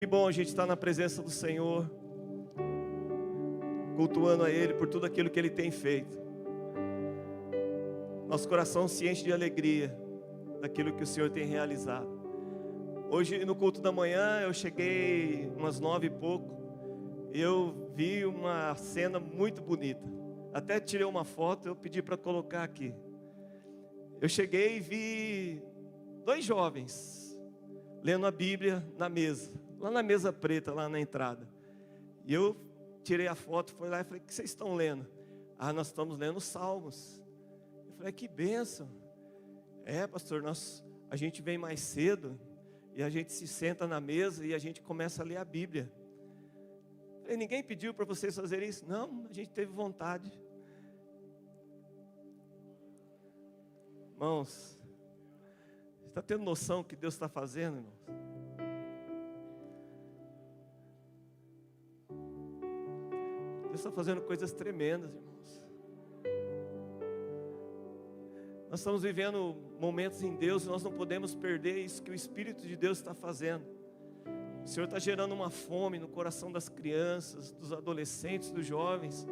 Que bom a gente estar na presença do Senhor, cultuando a Ele por tudo aquilo que Ele tem feito. Nosso coração se enche de alegria daquilo que o Senhor tem realizado. Hoje no culto da manhã eu cheguei umas 9 e pouco e eu vi uma cena muito bonita. Até tirei uma foto, eu pedi para colocar aqui. Eu cheguei e vi 2 jovens lendo a Bíblia na mesa, lá na mesa preta, lá na entrada. E eu tirei a foto, fui lá e falei: o que vocês estão lendo? Ah, nós estamos lendo Salmos. Eu falei: que bênção. É, pastor, a gente vem mais cedo e a gente se senta na mesa e a gente começa a ler a Bíblia. Eu falei: ninguém pediu para vocês fazerem isso? Não, a gente teve vontade. Irmãos, você está tendo noção do que Deus está fazendo, irmãos? Deus está fazendo coisas tremendas, irmãos. Nós estamos vivendo momentos em Deus e nós não podemos perder isso que o Espírito de Deus está fazendo. O Senhor está gerando uma fome no coração das crianças, dos adolescentes, dos jovens.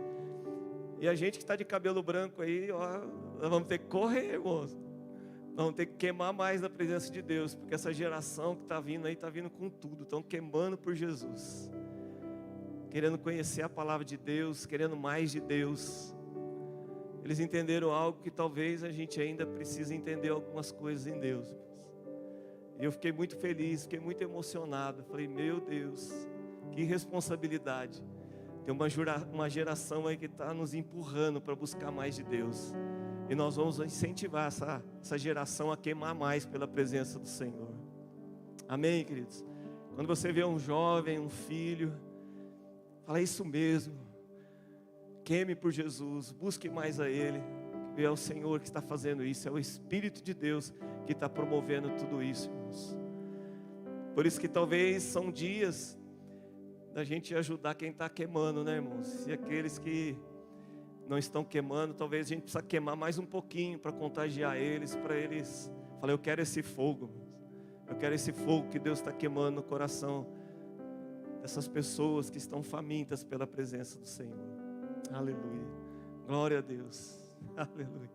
E a gente que está de cabelo branco aí, ó, nós vamos ter que correr, irmãos. Nós vamos ter que queimar mais na presença de Deus, porque essa geração que está vindo aí, está vindo com tudo. Estão queimando por Jesus, querendo conhecer a palavra de Deus, querendo mais de Deus. Eles entenderam algo que talvez a gente ainda precise entender algumas coisas em Deus. E eu fiquei muito feliz, fiquei muito emocionado. Falei: meu Deus, que responsabilidade. Tem uma geração aí que está nos empurrando para buscar mais de Deus. E nós vamos incentivar essa geração a queimar mais pela presença do Senhor. Amém, queridos? Quando você vê um jovem, um filho, fala: isso mesmo. Queime por Jesus, busque mais a Ele. E é o Senhor que está fazendo isso, é o Espírito de Deus que está promovendo tudo isso, irmãos. Por isso que talvez são dias da gente ajudar quem está queimando, né, irmãos? E aqueles que não estão queimando, talvez a gente precisa queimar mais um pouquinho para contagiar eles, para eles falar: eu quero esse fogo, eu quero esse fogo que Deus está queimando no coração dessas pessoas que estão famintas pela presença do Senhor. Aleluia, glória a Deus, aleluia.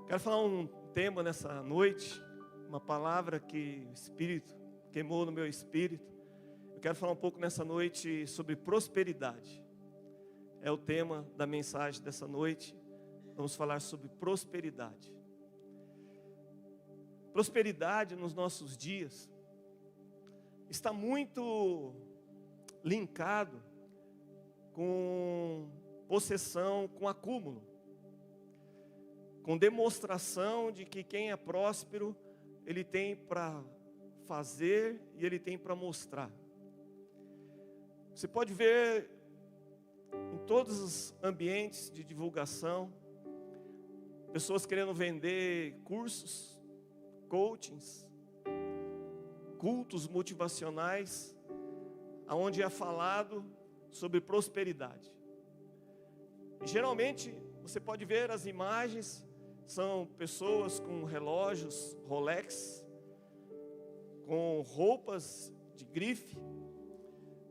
Quero falar um tema nessa noite, uma palavra que o Espírito queimou no meu espírito. Eu quero falar um pouco nessa noite sobre prosperidade. É o tema da mensagem dessa noite. Vamos falar sobre prosperidade. Prosperidade nos nossos dias está muito linkado com possessão, com acúmulo, com demonstração de que quem é próspero, ele tem para fazer e ele tem para mostrar. Você pode ver em todos os ambientes de divulgação, pessoas querendo vender cursos, coachings, cultos motivacionais, onde é falado sobre prosperidade. E geralmente você pode ver as imagens, são pessoas com relógios Rolex, com roupas de grife,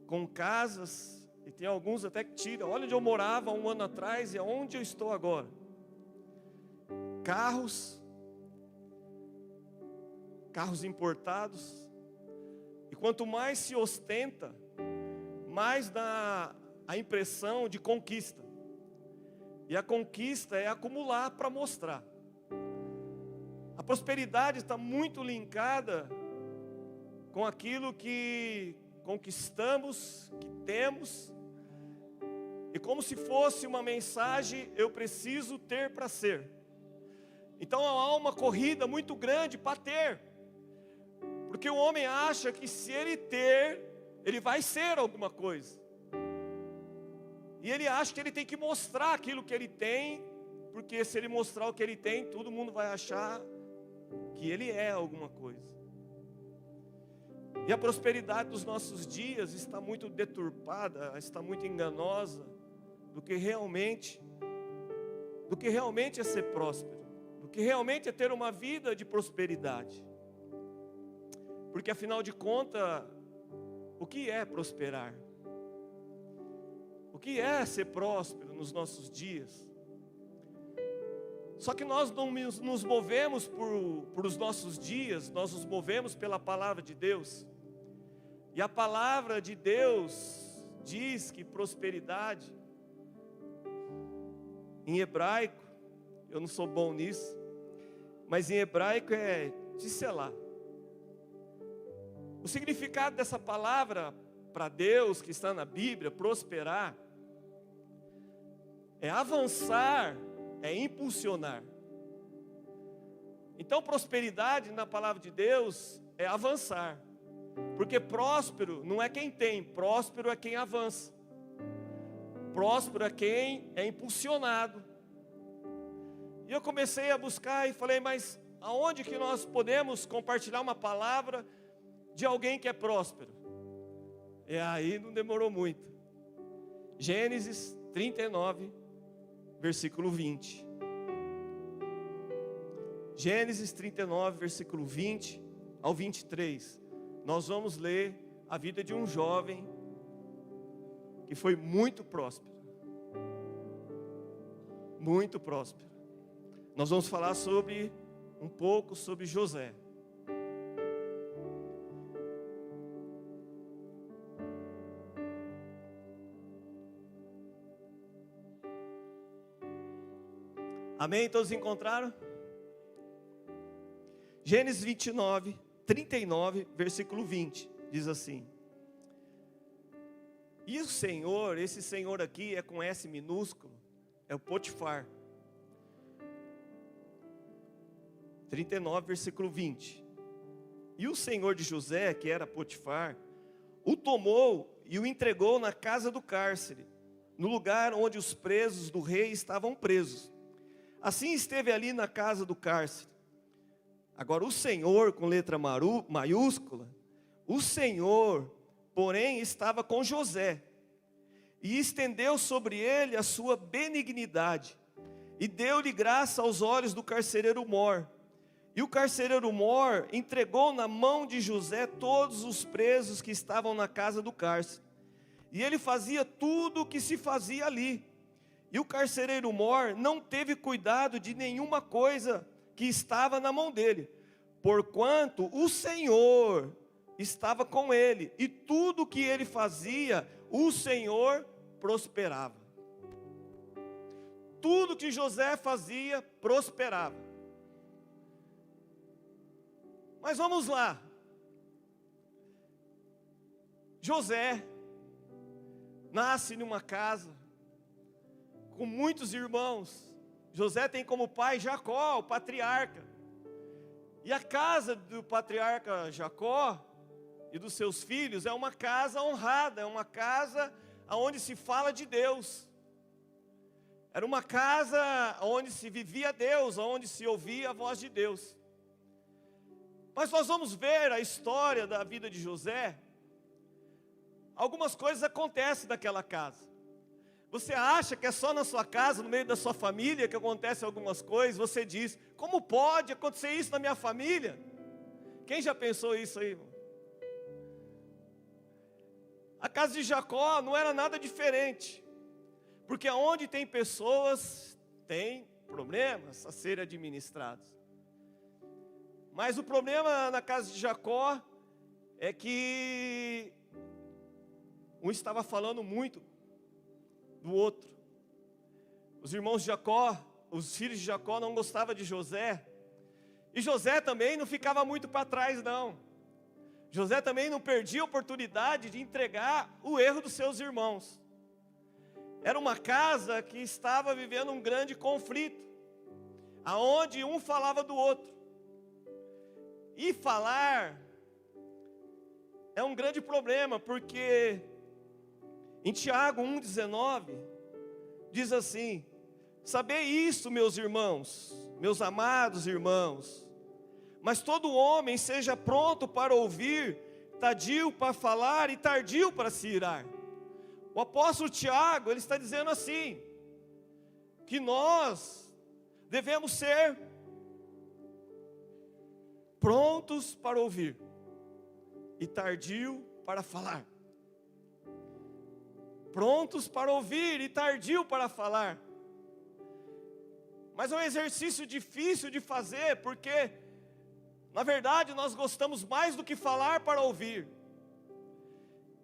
com casas, e tem alguns até que tiram: olha onde eu morava 1 ano atrás e aonde eu estou agora. Carros importados. E quanto mais se ostenta, mais dá a impressão de conquista. E a conquista é acumular para mostrar. A prosperidade está muito linkada com aquilo que conquistamos, que temos. E como se fosse uma mensagem: eu preciso ter para ser. Então há uma corrida muito grande para ter. Porque o homem acha que se ele ter, ele vai ser alguma coisa. E ele acha que ele tem que mostrar aquilo que ele tem, porque se ele mostrar o que ele tem, todo mundo vai achar que ele é alguma coisa. E a prosperidade dos nossos dias está muito deturpada, está muito enganosa do que realmente é ser próspero, do o que realmente é ter uma vida de prosperidade. Porque afinal de contas, o que é prosperar? O que é ser próspero nos nossos dias? Só que nós não nos movemos por os nossos dias, nós nos movemos pela palavra de Deus. E a palavra de Deus diz que prosperidade, em hebraico, eu não sou bom nisso, mas em hebraico é tselá. O significado dessa palavra para Deus, que está na Bíblia, prosperar, é avançar, é impulsionar. Então prosperidade na palavra de Deus é avançar. Porque próspero não é quem tem, próspero é quem avança. Próspero é quem é impulsionado. E eu comecei a buscar e falei, mas aonde que nós podemos compartilhar uma palavra de alguém que é próspero? E aí não demorou muito. Gênesis 39, versículo 20. Gênesis 39, versículo 20 ao 23. Nós vamos ler a vida de um jovem que foi muito próspero. Muito próspero. Nós vamos falar um pouco sobre José. Amém? Todos encontraram? Gênesis 29, 39, versículo 20, diz assim: e o Senhor, esse Senhor aqui é com S minúsculo, é o Potifar. 39, versículo 20. E o Senhor de José, que era Potifar, o tomou e o entregou na casa do cárcere, no lugar onde os presos do rei estavam presos. Assim esteve ali na casa do cárcere. Agora o Senhor, com letra maiúscula, o Senhor, porém, estava com José, e estendeu sobre ele a sua benignidade, e deu-lhe graça aos olhos do carcereiro mor. E o carcereiro mor entregou na mão de José todos os presos que estavam na casa do cárcere. E ele fazia tudo o que se fazia ali. E o carcereiro mor não teve cuidado de nenhuma coisa que estava na mão dele, porquanto o Senhor estava com ele, e tudo que ele fazia, o Senhor prosperava. Tudo que José fazia, prosperava. Mas vamos lá. José nasce numa casa com muitos irmãos. José tem como pai Jacó, o patriarca. E a casa do patriarca Jacó e dos seus filhos é uma casa honrada, é uma casa onde se fala de Deus. Era uma casa onde se vivia Deus, onde se ouvia a voz de Deus. Mas nós vamos ver a história da vida de José. Algumas coisas acontecem naquela casa. Você acha que é só na sua casa, no meio da sua família, que acontecem algumas coisas? Você diz, como pode acontecer isso na minha família? Quem já pensou isso aí, irmão? A casa de Jacó não era nada diferente. Porque onde tem pessoas, tem problemas a serem administrados. Mas o problema na casa de Jacó é que um estava falando muito do outro. Os irmãos de Jacó, os filhos de Jacó não gostavam de José. E José também não ficava muito para trás não. José também não perdia a oportunidade de entregar o erro dos seus irmãos. Era uma casa que estava vivendo um grande conflito, aonde um falava do outro. E falar é um grande problema, porque em Tiago 1,19 diz assim: sabei isso, meus irmãos, meus amados irmãos, mas todo homem seja pronto para ouvir, tardio para falar e tardio para se irar. O apóstolo Tiago, ele está dizendo assim, que nós devemos ser prontos para ouvir e tardio para falar. Prontos para ouvir e tardio para falar. Mas é um exercício difícil de fazer, porque, na verdade, nós gostamos mais do que falar para ouvir.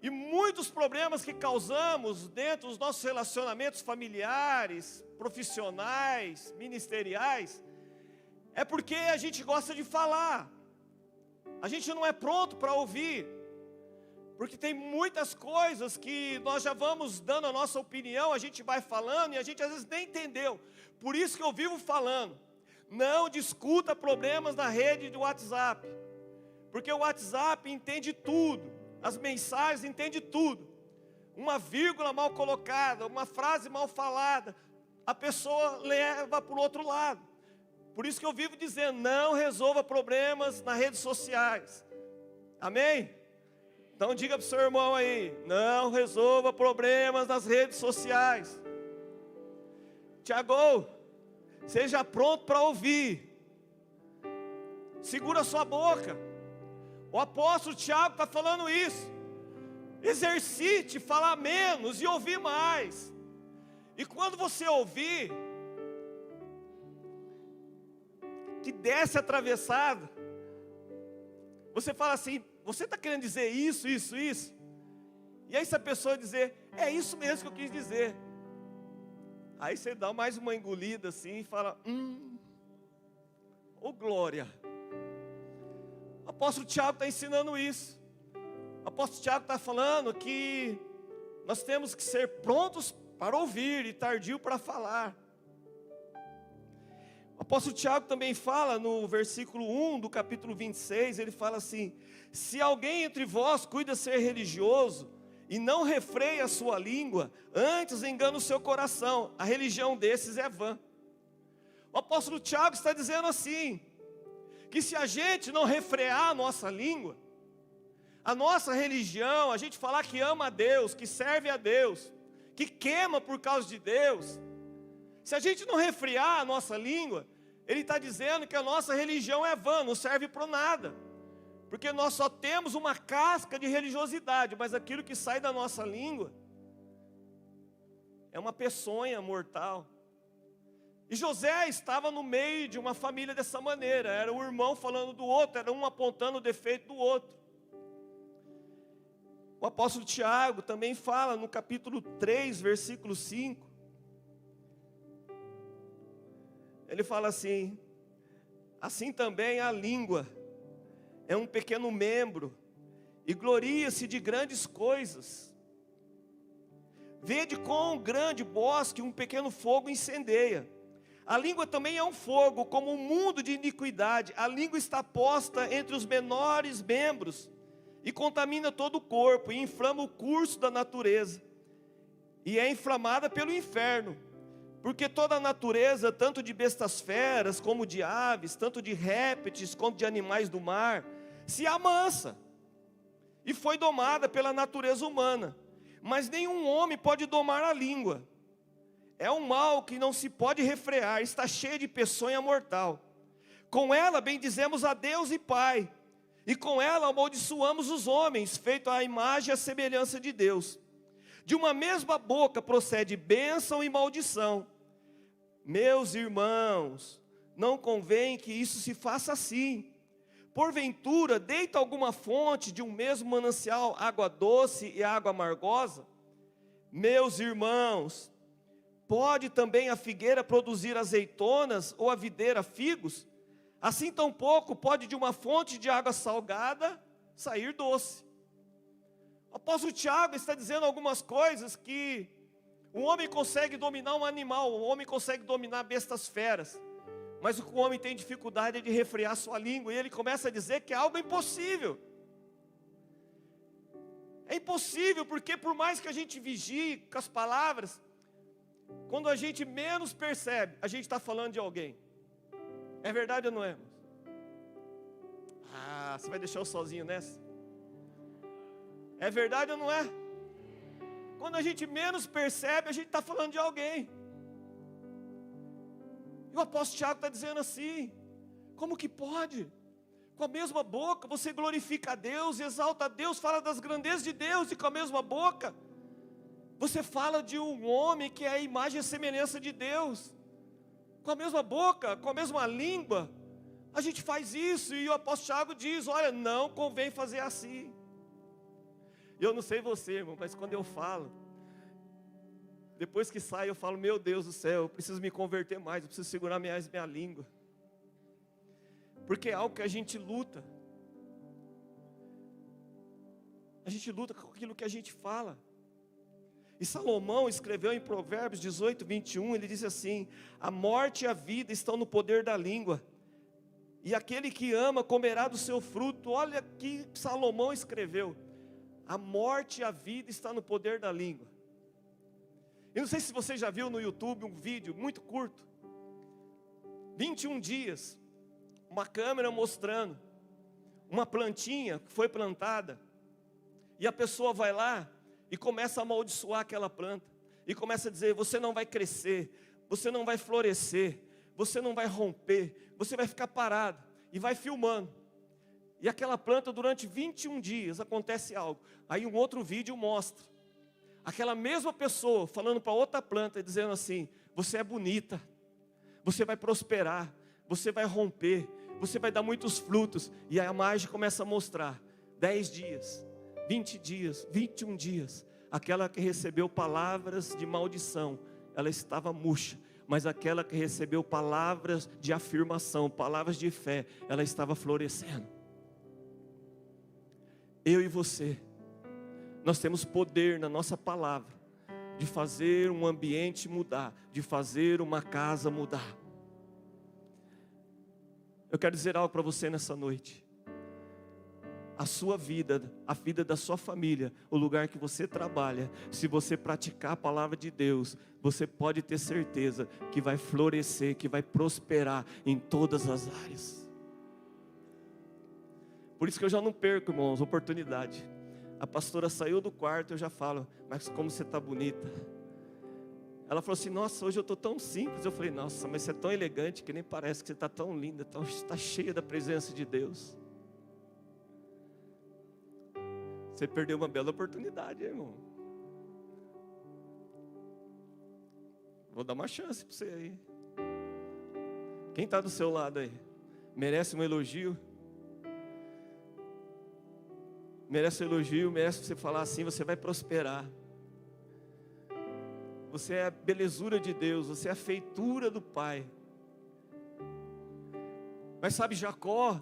E muitos problemas que causamos dentro dos nossos relacionamentos familiares, profissionais, ministeriais, é porque a gente gosta de falar. A gente não é pronto para ouvir. Porque tem muitas coisas que nós já vamos dando a nossa opinião, a gente vai falando e a gente às vezes nem entendeu. Por isso que eu vivo falando, não discuta problemas na rede do WhatsApp. Porque o WhatsApp entende tudo, as mensagens entende tudo. Uma vírgula mal colocada, uma frase mal falada, a pessoa leva para o outro lado. Por isso que eu vivo dizendo, não resolva problemas nas redes sociais. Amém? Então diga para o seu irmão aí, não resolva problemas nas redes sociais. Tiago, seja pronto para ouvir. Segura sua boca. O apóstolo Tiago está falando isso. Exercite, falar menos e ouvir mais. E quando você ouvir, que desce atravessado, você fala assim, você está querendo dizer isso, isso, isso? E aí se a pessoa dizer, é isso mesmo que eu quis dizer. Aí você dá mais uma engolida assim e fala, ô glória. O apóstolo Tiago está ensinando isso. O apóstolo Tiago está falando que nós temos que ser prontos para ouvir e tardio para falar. O apóstolo Tiago também fala no versículo 1 do capítulo 26, ele fala assim, se alguém entre vós cuida ser religioso e não refreia a sua língua, antes engana o seu coração, a religião desses é vã. O apóstolo Tiago está dizendo assim, que se a gente não refrear a nossa língua, a nossa religião, a gente falar que ama a Deus, que serve a Deus, que queima por causa de Deus, se a gente não refrear a nossa língua, ele está dizendo que a nossa religião é vã, não serve para nada. Porque nós só temos uma casca de religiosidade, mas aquilo que sai da nossa língua é uma peçonha mortal. E José estava no meio de uma família dessa maneira, era um irmão falando do outro, era um apontando o defeito do outro. O apóstolo Tiago também fala no capítulo 3, versículo 5, ele fala assim, assim também a língua é um pequeno membro e gloria-se de grandes coisas. Vede quão grande bosque um pequeno fogo incendeia. A língua também é um fogo, como um mundo de iniquidade. A língua está posta entre os menores membros e contamina todo o corpo e inflama o curso da natureza. E é inflamada pelo inferno. Porque toda a natureza, tanto de bestas feras, como de aves, tanto de répteis, como de animais do mar, se amansa, e foi domada pela natureza humana. Mas nenhum homem pode domar a língua. É um mal que não se pode refrear, está cheia de peçonha mortal. Com ela bendizemos a Deus e Pai, e com ela amaldiçoamos os homens, feito à imagem e à semelhança de Deus. De uma mesma boca procede bênção e maldição. Meus irmãos, não convém que isso se faça assim. Porventura, deita alguma fonte de um mesmo manancial água doce e água amargosa? Meus irmãos, pode também a figueira produzir azeitonas ou a videira figos? Assim tampouco pode de uma fonte de água salgada sair doce. O apóstolo Tiago está dizendo algumas coisas que o homem consegue dominar um animal, o homem consegue dominar bestas feras, mas o que o homem tem dificuldade é de refrear sua língua, e ele começa a dizer que é algo impossível. É impossível, porque por mais que a gente vigie com as palavras, quando a gente menos percebe, a gente está falando de alguém. É verdade ou não é? Ah, você vai deixar eu sozinho nessa? É verdade ou não é? Quando a gente menos percebe, a gente está falando de alguém. E o apóstolo Tiago está dizendo assim, como que pode? Com a mesma boca você glorifica a Deus, exalta a Deus, fala das grandezas de Deus, e com a mesma boca você fala de um homem que é a imagem e a semelhança de Deus. Com a mesma boca, com a mesma língua, a gente faz isso, e o apóstolo Tiago diz, olha, não convém fazer assim. Eu não sei você, irmão, mas quando eu falo, depois que sai eu falo, meu Deus do céu, eu preciso me converter mais, eu preciso segurar minha língua. Porque é algo que a gente luta. A gente luta com aquilo que a gente fala. E Salomão escreveu em Provérbios 18, 21, ele diz assim, a morte e a vida estão no poder da língua, e aquele que ama comerá do seu fruto. Olha que Salomão escreveu, a morte e a vida estão no poder da língua. Eu não sei se você já viu no YouTube um vídeo muito curto, 21 dias, uma câmera mostrando uma plantinha que foi plantada, e a pessoa vai lá e começa a amaldiçoar aquela planta, e começa a dizer, você não vai crescer, você não vai florescer, você não vai romper, você vai ficar parado, e vai filmando, e aquela planta durante 21 dias acontece algo. Aí um outro vídeo mostra, aquela mesma pessoa falando para outra planta, dizendo assim, você é bonita, você vai prosperar, você vai romper, você vai dar muitos frutos. E a imagem começa a mostrar 10 dias, 20 dias, 21 dias. Aquela que recebeu palavras de maldição, ela estava murcha. Mas aquela que recebeu palavras de afirmação, palavras de fé, ela estava florescendo. Eu e você, nós temos poder na nossa palavra, de fazer um ambiente mudar, de fazer uma casa mudar. Eu quero dizer algo para você nessa noite. A sua vida, a vida da sua família, o lugar que você trabalha, se você praticar a palavra de Deus, você pode ter certeza que vai florescer, que vai prosperar em todas as áreas. Por isso que eu já não perco, irmãos, oportunidade. A pastora saiu do quarto, eu já falo, mas como você está bonita. Ela falou assim, nossa, hoje eu estou tão simples. Eu falei, nossa, mas você é tão elegante que nem parece que você está tão linda, está cheia da presença de Deus. Você perdeu uma bela oportunidade, irmão. Vou dar uma chance para você aí. Quem está do seu lado aí? Merece um elogio? Merece um elogio, merece você falar assim, você vai prosperar. Você é a belezura de Deus, você é a feitura do Pai. Mas sabe, Jacó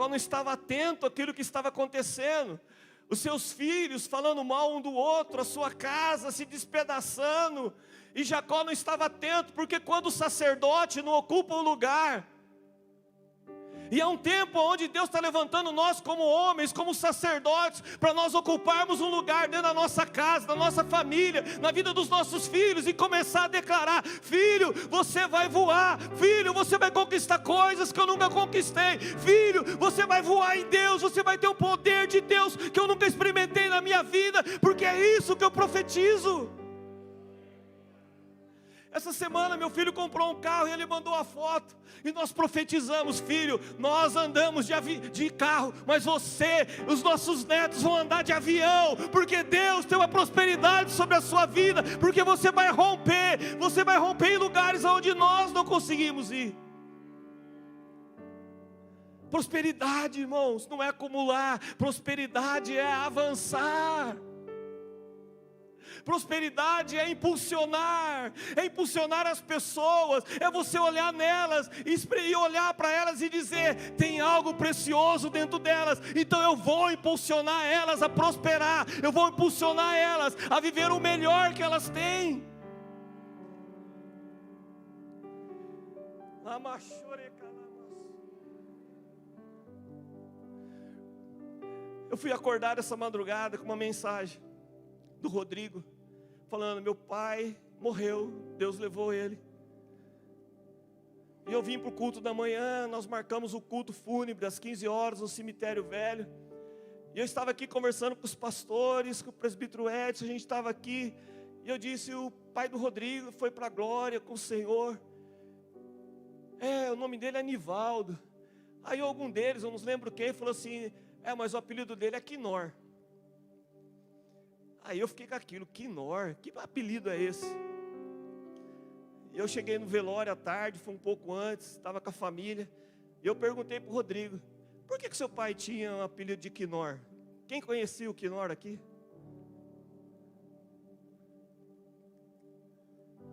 não estava atento àquilo que estava acontecendo. Os seus filhos falando mal um do outro, a sua casa se despedaçando. E Jacó não estava atento, porque quando o sacerdote não ocupa o lugar, e há um tempo onde Deus está levantando nós como homens, como sacerdotes, para nós ocuparmos um lugar dentro da nossa casa, da nossa família, na vida dos nossos filhos, e começar a declarar, filho, você vai voar, filho, você vai conquistar coisas que eu nunca conquistei, filho, você vai voar em Deus, você vai ter o poder de Deus, que eu nunca experimentei na minha vida, porque é isso que eu profetizo. Essa semana meu filho comprou um carro e ele mandou a foto, e nós profetizamos, filho, nós andamos de carro, mas você, os nossos netos vão andar de avião, porque Deus tem uma prosperidade sobre a sua vida, porque você vai romper em lugares onde nós não conseguimos ir. Prosperidade, irmãos, não é acumular, prosperidade é avançar. Prosperidade é impulsionar as pessoas, é você olhar nelas e olhar para elas e dizer, tem algo precioso dentro delas, então eu vou impulsionar elas a prosperar, eu vou impulsionar elas a viver o melhor que elas têm. Eu fui acordar essa madrugada com uma mensagem do Rodrigo, falando, meu pai morreu, Deus levou ele. E eu vim para o culto da manhã, nós marcamos o culto fúnebre às 15 horas no cemitério velho. E eu estava aqui conversando com os pastores, com o presbítero Edson, a gente estava aqui. E eu disse, o pai do Rodrigo foi para a glória com o Senhor. O nome dele é Nivaldo. Aí algum deles, eu não lembro quem, falou assim, mas o apelido dele é Quinor. Aí eu fiquei com aquilo, Quinor, que apelido é esse? E eu cheguei no velório à tarde, foi um pouco antes, estava com a família, e eu perguntei para o Rodrigo, por que seu pai tinha um apelido de Quinor? Quem conhecia o Quinor aqui?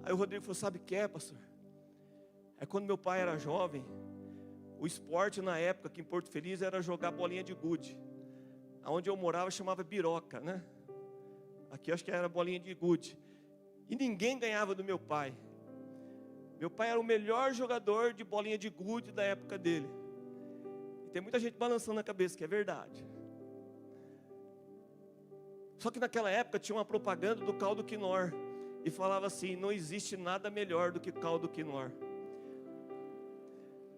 Aí o Rodrigo falou, sabe o que é, pastor? É quando meu pai era jovem, o esporte na época aqui em Porto Feliz era jogar bolinha de gude. Onde eu morava chamava biroca, né? Aqui eu acho que era bolinha de gude. E ninguém ganhava do meu pai. Meu pai era o melhor jogador de bolinha de gude da época dele. E tem muita gente balançando a cabeça, que é verdade. Só que naquela época tinha uma propaganda do caldo Quinor. E falava assim, não existe nada melhor do que caldo Quinor.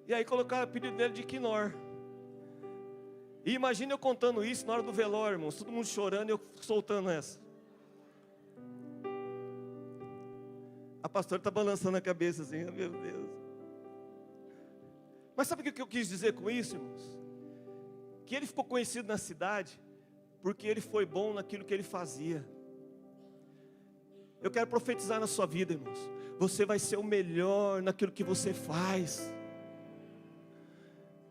E aí colocaram o apelido dele de Quinor. E imagina eu contando isso na hora do velório, irmãos, todo mundo chorando e eu soltando essa. A pastora está balançando a cabeça assim, oh, meu Deus. Mas sabe o que eu quis dizer com isso, irmãos? Que ele ficou conhecido na cidade porque ele foi bom naquilo que ele fazia. Eu quero profetizar na sua vida, irmãos. Você vai ser o melhor naquilo que você faz.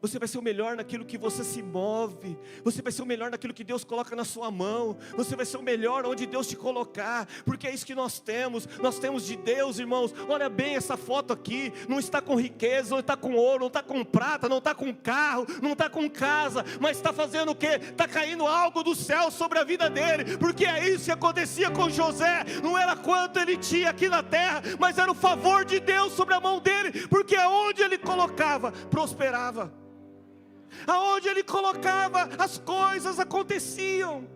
Você vai ser o melhor naquilo que você se move. Você vai ser o melhor naquilo que Deus coloca na sua mão. Você vai ser o melhor onde Deus te colocar. Porque é isso que nós temos. Nós temos de Deus, irmãos. Olha bem essa foto aqui. Não está com riqueza, não está com ouro, não está com prata, não está com carro, não está com casa. Mas está fazendo o quê? Está caindo algo do céu sobre a vida dele. Porque é isso que acontecia com José. Não era quanto ele tinha aqui na terra, mas era o favor de Deus sobre a mão dele. Porque aonde ele colocava, prosperava. Aonde ele colocava, as coisas aconteciam.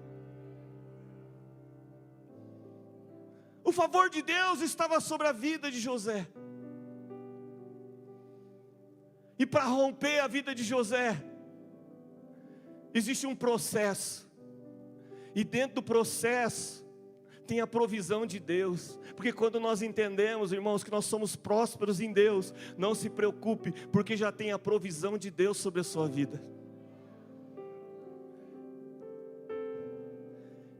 O favor de Deus estava sobre a vida de José. E para romper a vida de José, existe um processo. E dentro do processo, tem a provisão de Deus. Porque quando nós entendemos, irmãos, que nós somos prósperos em Deus, não se preocupe, porque já tem a provisão de Deus sobre a sua vida.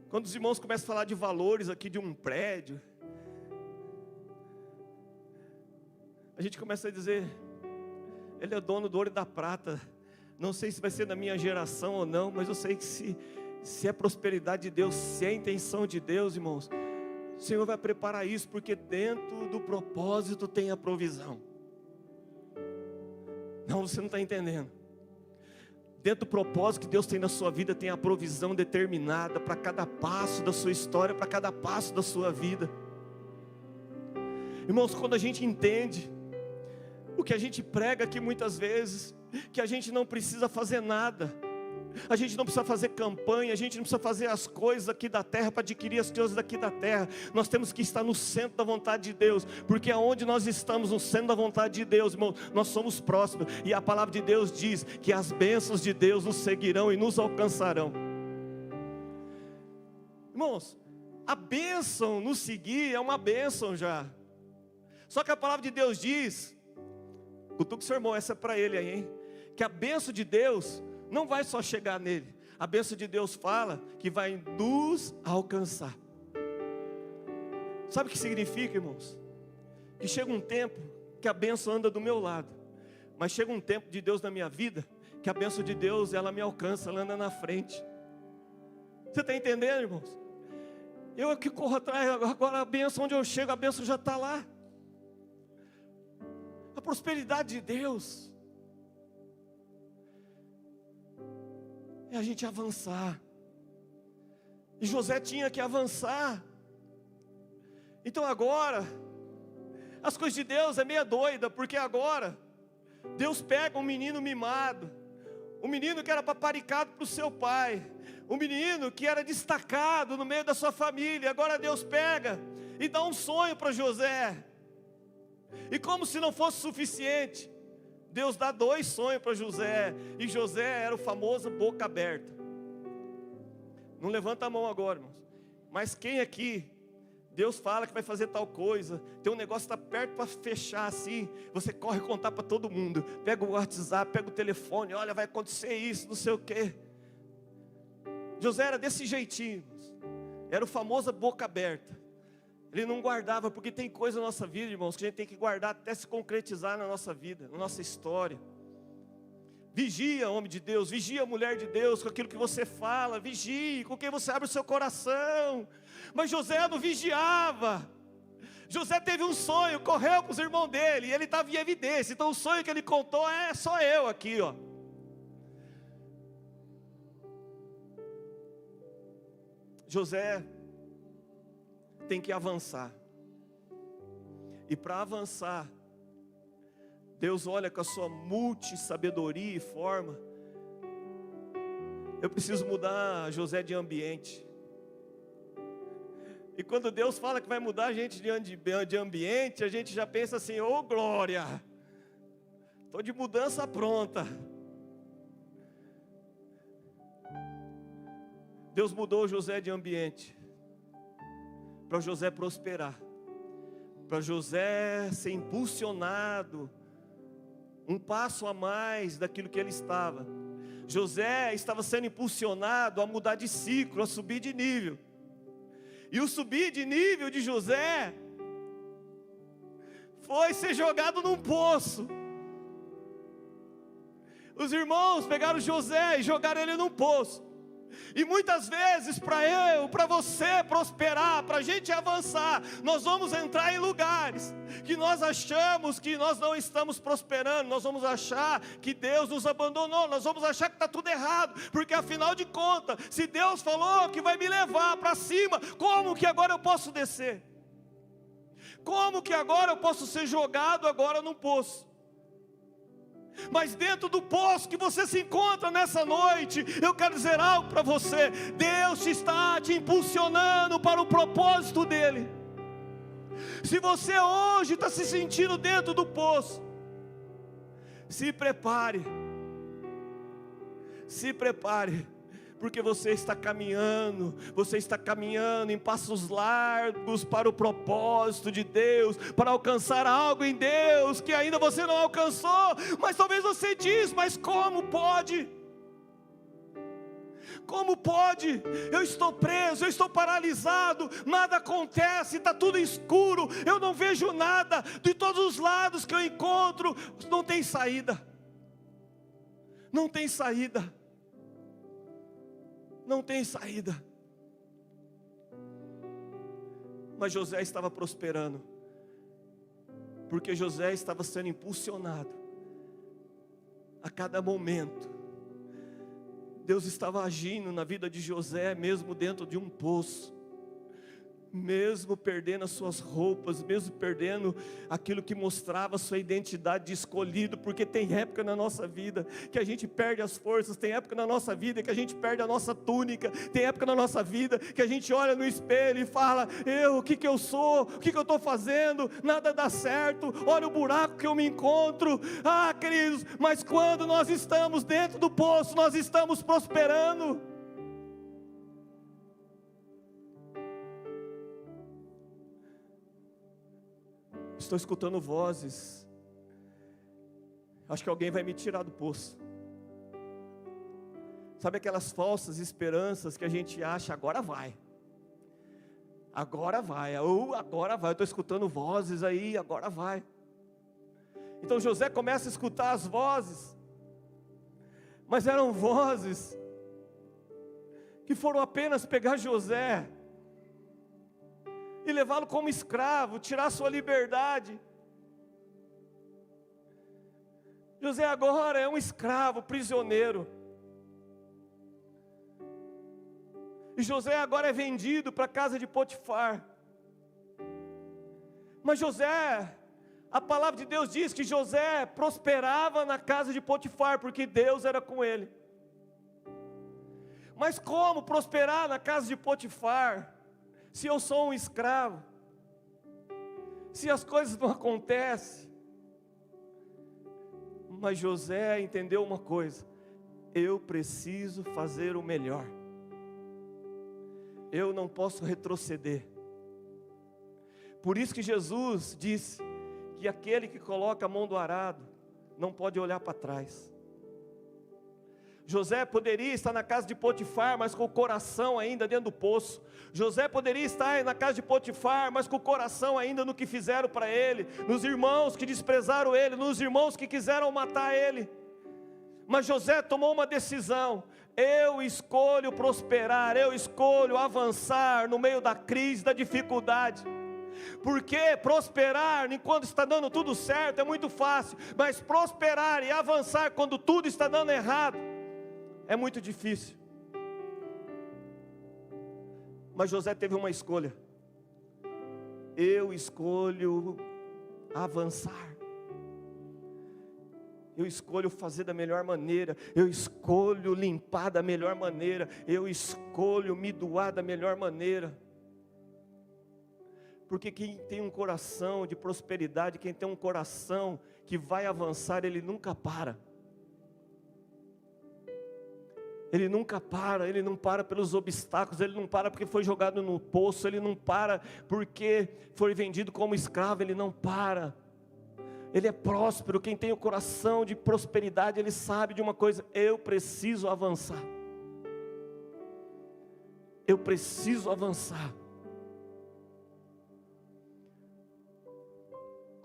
Quando os irmãos começam a falar de valores aqui de um prédio, a gente começa a dizer, ele é dono do ouro e da prata. Não sei se vai ser da minha geração ou não, mas eu sei que se é prosperidade de Deus, se é intenção de Deus, irmãos, o Senhor vai preparar isso, porque dentro do propósito tem a provisão. Não, você não está entendendo. Dentro do propósito que Deus tem na sua vida, tem a provisão determinada para cada passo da sua história, para cada passo da sua vida. Irmãos, quando a gente entende o que a gente prega aqui muitas vezes, que a gente não precisa fazer nada, a gente não precisa fazer campanha, a gente não precisa fazer as coisas aqui da terra para adquirir as coisas daqui da terra. Nós temos que estar no centro da vontade de Deus, porque aonde nós estamos no centro da vontade de Deus, irmão, nós somos prósperos. E a palavra de Deus diz que as bênçãos de Deus nos seguirão e nos alcançarão. Irmãos, a bênção nos seguir é uma bênção já. Só que a palavra de Deus diz, cutuca o seu irmão, essa é para ele aí, hein? Que a bênção de Deus não vai só chegar nele. A bênção de Deus fala que vai nos alcançar. Sabe o que significa, irmãos? Que chega um tempo que a bênção anda do meu lado, mas chega um tempo de Deus na minha vida, que a bênção de Deus, ela me alcança, ela anda na frente. Você está entendendo, irmãos? Eu aqui corro atrás, agora a bênção, onde eu chego, a bênção já está lá. A prosperidade de Deus é a gente avançar. E José tinha que avançar. Então agora, as coisas de Deus é meia doida, porque agora Deus pega um menino mimado, um menino que era paparicado para o seu pai, um menino que era destacado no meio da sua família. Agora Deus pega e dá um sonho para José. E como se não fosse suficiente, Deus dá 2 sonhos para José. E José era o famoso boca aberta. Não levanta a mão agora, irmãos. Mas quem aqui Deus fala que vai fazer tal coisa, tem um negócio que está perto para fechar assim, você corre contar para todo mundo, pega o WhatsApp, pega o telefone, olha, vai acontecer isso, não sei o quê. José era desse jeitinho, era o famoso boca aberta. Ele não guardava, porque tem coisa na nossa vida, irmãos, que a gente tem que guardar até se concretizar na nossa vida, na nossa história. Vigia, homem de Deus, vigia, mulher de Deus, com aquilo que você fala, vigie, com quem você abre o seu coração. Mas José não vigiava. José teve um sonho, correu para os irmãos dele, e ele estava em evidência. Então o sonho que ele contou é só eu aqui, ó. José tem que avançar. E para avançar, Deus olha com a sua multissabedoria e forma. Eu preciso mudar José de ambiente. E quando Deus fala que vai mudar a gente de ambiente, a gente já pensa assim: ô glória, estou de mudança pronta. Deus mudou José de ambiente, para José prosperar, para José ser impulsionado, um passo a mais daquilo que ele estava. José estava sendo impulsionado a mudar de ciclo, a subir de nível. E o subir de nível de José foi ser jogado num poço. Os irmãos pegaram José e jogaram ele num poço. E muitas vezes para você prosperar, para a gente avançar, nós vamos entrar em lugares que nós achamos que nós não estamos prosperando, nós vamos achar que Deus nos abandonou, nós vamos achar que está tudo errado, porque afinal de contas, se Deus falou que vai me levar para cima, como que agora eu posso descer? Como que agora eu posso ser jogado agora num poço? Mas dentro do poço que você se encontra nessa noite, eu quero dizer algo para você: Deus está te impulsionando para o propósito dEle. Se você hoje está se sentindo dentro do poço, se prepare, porque você está caminhando em passos largos para o propósito de Deus, para alcançar algo em Deus que ainda você não alcançou. Mas talvez você diz: mas como pode? Como pode? Eu estou preso, eu estou paralisado, nada acontece, está tudo escuro, eu não vejo nada, de todos os lados que eu encontro, não tem saída. Não tem saída. Não tem saída. Mas José estava prosperando, porque José estava sendo impulsionado a cada momento. Deus estava agindo na vida de José, mesmo dentro de um poço, mesmo perdendo as suas roupas, mesmo perdendo aquilo que mostrava a sua identidade de escolhido, porque tem época na nossa vida que a gente perde as forças, tem época na nossa vida que a gente perde a nossa túnica, tem época na nossa vida que a gente olha no espelho e fala: o que eu sou, o que eu estou fazendo, nada dá certo, olha o buraco que eu me encontro. Queridos, mas quando nós estamos dentro do poço, nós estamos prosperando. Estou escutando vozes. Acho que alguém vai me tirar do poço. Sabe aquelas falsas esperanças que a gente acha: agora vai. Agora vai. Agora vai. Eu estou escutando vozes aí, agora vai. Então José começa a escutar as vozes. Mas eram vozes que foram apenas pegar José e levá-lo como escravo, tirar sua liberdade. José agora é um escravo, prisioneiro. E José agora é vendido para a casa de Potifar. Mas José, a palavra de Deus diz que José prosperava na casa de Potifar, porque Deus era com ele. Mas como prosperar na casa de Potifar, se eu sou um escravo? Se as coisas não acontecem? Mas José entendeu uma coisa: eu preciso fazer o melhor. Eu não posso retroceder. Por isso que Jesus disse que aquele que coloca a mão do arado não pode olhar para trás. José poderia estar na casa de Potifar, mas com o coração ainda dentro do poço. José poderia estar na casa de Potifar, mas com o coração ainda no que fizeram para ele, nos irmãos que desprezaram ele, nos irmãos que quiseram matar ele. Mas José tomou uma decisão: eu escolho prosperar, eu escolho avançar no meio da crise, da dificuldade. Porque prosperar enquanto está dando tudo certo é muito fácil, mas prosperar e avançar quando tudo está dando errado é muito difícil. Mas José teve uma escolha: eu escolho avançar, eu escolho fazer da melhor maneira, eu escolho limpar da melhor maneira, eu escolho me doar da melhor maneira. Porque quem tem um coração de prosperidade, quem tem um coração que vai avançar, ele nunca para. Ele nunca para, ele não para pelos obstáculos, ele não para porque foi jogado no poço, ele não para porque foi vendido como escravo, ele não para. Ele é próspero. Quem tem o coração de prosperidade, ele sabe de uma coisa: eu preciso avançar. Eu preciso avançar.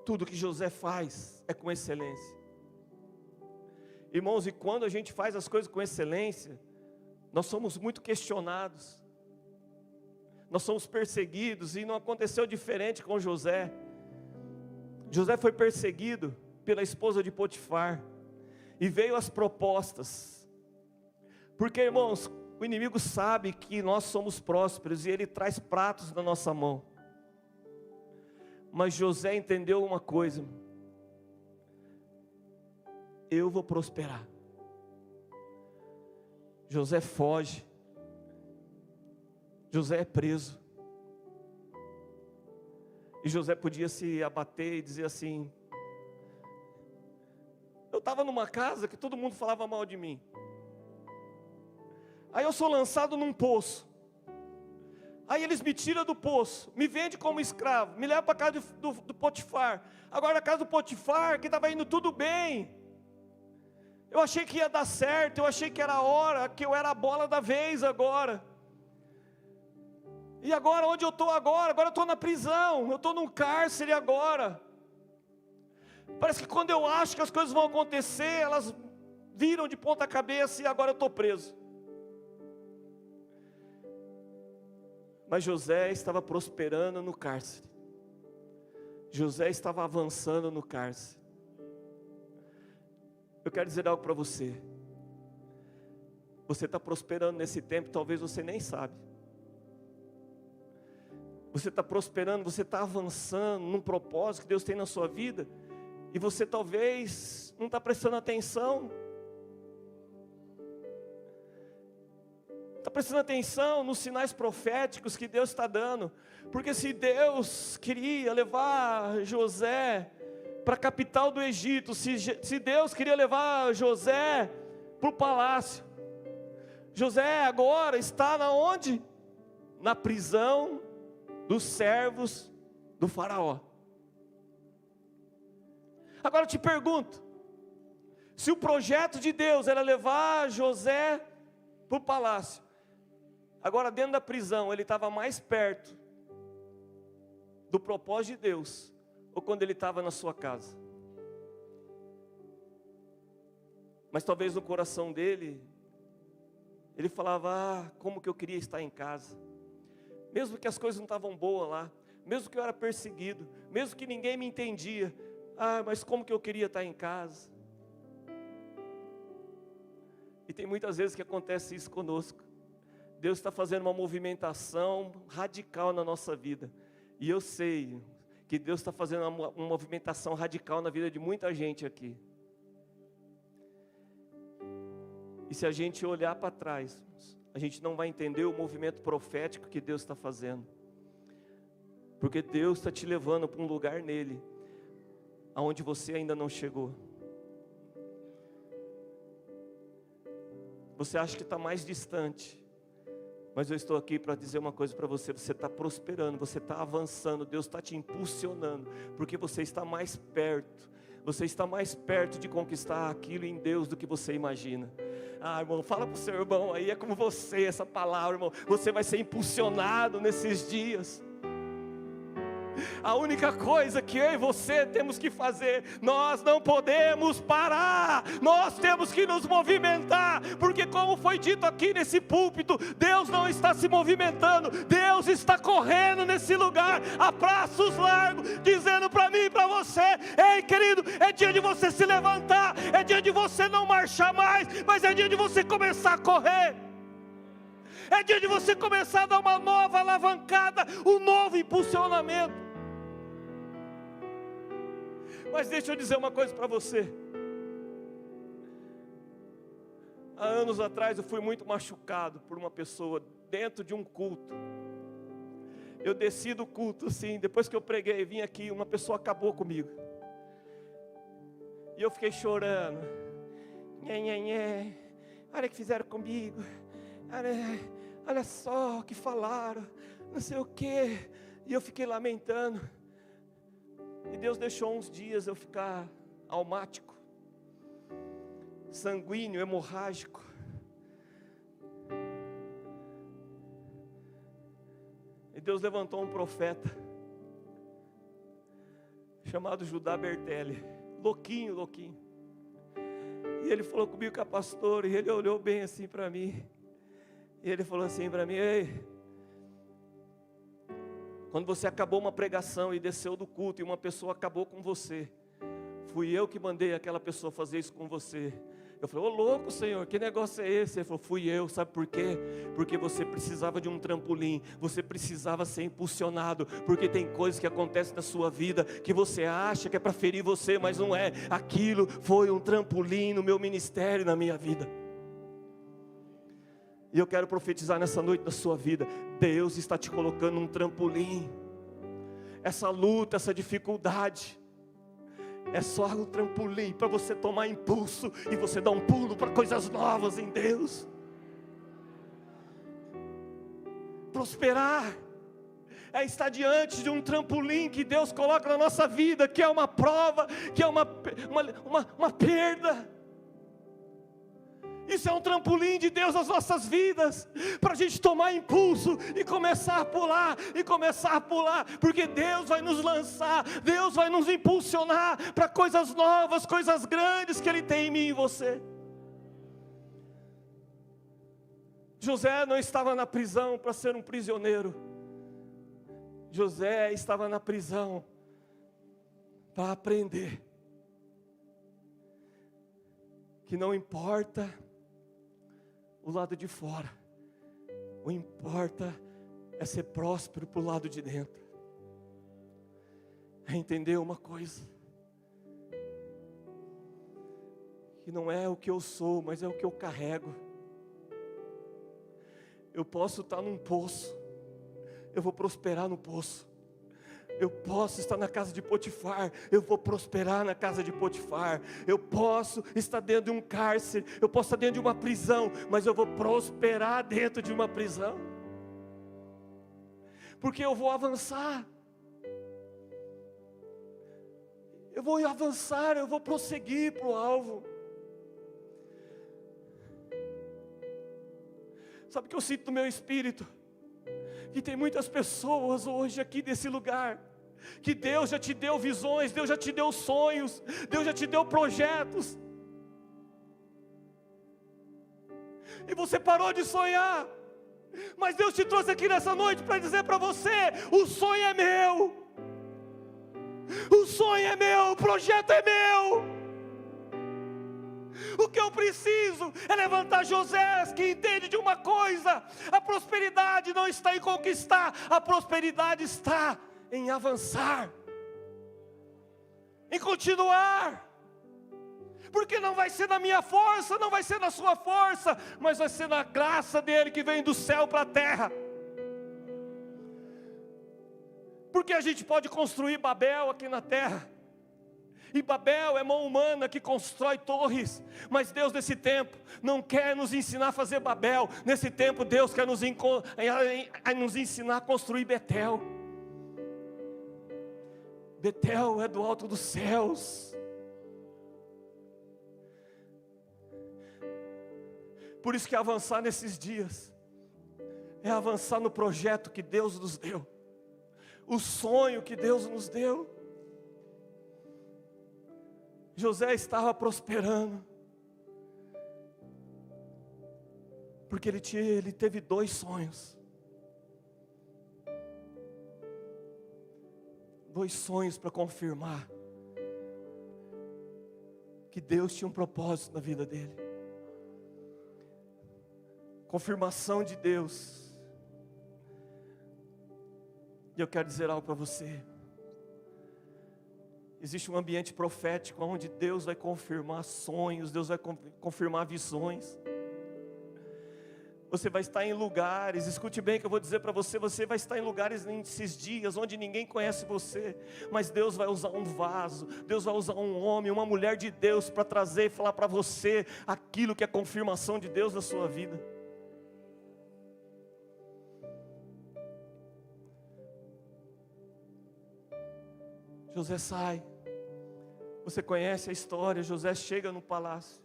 Tudo que José faz é com excelência. Irmãos, e quando a gente faz as coisas com excelência, nós somos muito questionados, nós somos perseguidos, e não aconteceu diferente com José. José foi perseguido pela esposa de Potifar, e veio as propostas, porque, irmãos, o inimigo sabe que nós somos prósperos, e ele traz pratos na nossa mão. Mas José entendeu uma coisa: eu vou prosperar. José foge, José é preso, e José podia se abater e dizer assim: eu estava numa casa que todo mundo falava mal de mim, aí eu sou lançado num poço, aí eles me tiram do poço, me vendem como escravo, me levam para a casa do Potifar. Agora na casa do Potifar, que estava indo tudo bem, eu achei que ia dar certo, eu achei que era a hora, que eu era a bola da vez agora. E agora, onde eu estou agora? Agora eu estou na prisão, eu estou num cárcere agora. Parece que quando eu acho que as coisas vão acontecer, elas viram de ponta cabeça e agora eu estou preso. Mas José estava prosperando no cárcere. José estava avançando no cárcere. Eu quero dizer algo para você. Você está prosperando nesse tempo, talvez você nem sabe. Você está prosperando, você está avançando num propósito que Deus tem na sua vida, e você talvez não está prestando atenção. Está prestando atenção nos sinais proféticos que Deus está dando. Porque se Deus queria levar José para a capital do Egito, se Deus queria levar José para o palácio, José agora está na onde? Na prisão dos servos do faraó. Agora eu te pergunto, se o projeto de Deus era levar José para o palácio, agora dentro da prisão ele estava mais perto do propósito de Deus, ou quando ele estava na sua casa? Mas talvez no coração dele, ele falava: como que eu queria estar em casa, mesmo que as coisas não estavam boas lá, mesmo que eu era perseguido, mesmo que ninguém me entendia, mas como que eu queria estar em casa. E tem muitas vezes que acontece isso conosco. Deus está fazendo uma movimentação radical na nossa vida, e eu sei que Deus está fazendo uma movimentação radical na vida de muita gente aqui. E se a gente olhar para trás, a gente não vai entender o movimento profético que Deus está fazendo. Porque Deus está te levando para um lugar nele, aonde você ainda não chegou. Você acha que está mais distante, Mas eu estou aqui para dizer uma coisa para você: você está prosperando, você está avançando, Deus está te impulsionando, porque você está mais perto. Você está mais perto de conquistar aquilo em Deus do que você imagina. Ah, irmão, fala para o seu irmão aí, é como você, essa palavra, irmão. Você vai ser impulsionado nesses dias. A única coisa que eu e você temos que fazer, nós não podemos parar, nós temos que nos movimentar, porque como foi dito aqui nesse púlpito, Deus não está se movimentando, Deus está correndo nesse lugar, a braços largos, dizendo para mim e para você: ei querido, é dia de você se levantar, é dia de você não marchar mais, mas é dia de você começar a correr. É dia de você começar a dar uma nova alavancada, um novo impulsionamento. Mas deixa eu dizer uma coisa para você. Há anos atrás eu fui muito machucado por uma pessoa dentro de um culto. Eu desci do culto assim, depois que eu preguei, vim aqui, uma pessoa acabou comigo. E eu fiquei chorando. Olha o que fizeram comigo. Olha só o que falaram, não sei o que. E eu fiquei lamentando. E Deus deixou uns dias eu ficar almático, sanguíneo, hemorrágico. E Deus levantou um profeta chamado Judá Bertelli, louquinho. E ele falou comigo com a pastora, e ele olhou bem assim para mim. E ele falou assim para mim: ei, quando você acabou uma pregação e desceu do culto e uma pessoa acabou com você, fui eu que mandei aquela pessoa fazer isso com você. Eu falei: ô louco, Senhor, que negócio é esse? Ele falou: fui eu. Sabe por quê? Porque você precisava de um trampolim, você precisava ser impulsionado, porque tem coisas que acontecem na sua vida, que você acha que é para ferir você, mas não é. Aquilo foi um trampolim no meu ministério, na minha vida. E eu quero profetizar nessa noite na sua vida: Deus está te colocando um trampolim. Essa luta, essa dificuldade, é só um trampolim para você tomar impulso e você dar um pulo para coisas novas em Deus. Prosperar é estar diante de um trampolim que Deus coloca na nossa vida, que é uma prova, que é uma perda. Isso é um trampolim de Deus nas nossas vidas, para a gente tomar impulso e começar a pular, porque Deus vai nos lançar, Deus vai nos impulsionar para coisas novas, coisas grandes que Ele tem em mim e em você. José não estava na prisão para ser um prisioneiro, José estava na prisão para aprender que não importa o lado de fora, o importa é ser próspero para o lado de dentro. É entender uma coisa, que não é o que eu sou, mas é o que eu carrego. Eu posso estar num poço, eu vou prosperar no poço. Eu posso estar na casa de Potifar, eu vou prosperar na casa de Potifar. Eu posso estar dentro de um cárcere, eu posso estar dentro de uma prisão, mas eu vou prosperar dentro de uma prisão, porque eu vou avançar. Eu vou avançar, eu vou prosseguir para o alvo. Sabe o que eu sinto no meu espírito? Que tem muitas pessoas hoje aqui nesse lugar, que Deus já te deu visões, Deus já te deu sonhos, Deus já te deu projetos, e você parou de sonhar. Mas Deus te trouxe aqui nessa noite para dizer para você: o sonho é meu, o sonho é meu, o projeto é meu. O que eu preciso é levantar José, que entende de uma coisa: a prosperidade não está em conquistar, a prosperidade está em avançar, em continuar. Porque não vai ser na minha força, não vai ser na sua força, mas vai ser na graça dele que vem do céu para a terra. Porque a gente pode construir Babel aqui na terra, E Babel é mão humana que constrói torres. Mas Deus nesse tempo não quer nos ensinar a fazer Babel. Nesse tempo Deus quer nos ensinar a construir Betel. Betel é do alto dos céus. Por isso que avançar nesses dias é avançar no projeto que Deus nos deu. O sonho que Deus nos deu. José estava prosperando, porque ele teve 2 sonhos. 2 sonhos para confirmar que Deus tinha um propósito na vida dele. Confirmação de Deus. E eu quero dizer algo para você. Existe um ambiente profético onde Deus vai confirmar sonhos, Deus vai confirmar visões. Você vai estar em lugares, escute bem o que eu vou dizer para você, você vai estar em lugares nesses dias onde ninguém conhece você, mas Deus vai usar um vaso, Deus vai usar um homem, uma mulher de Deus para trazer e falar para você aquilo que é confirmação de Deus na sua vida. José sai, você conhece a história, José chega no palácio,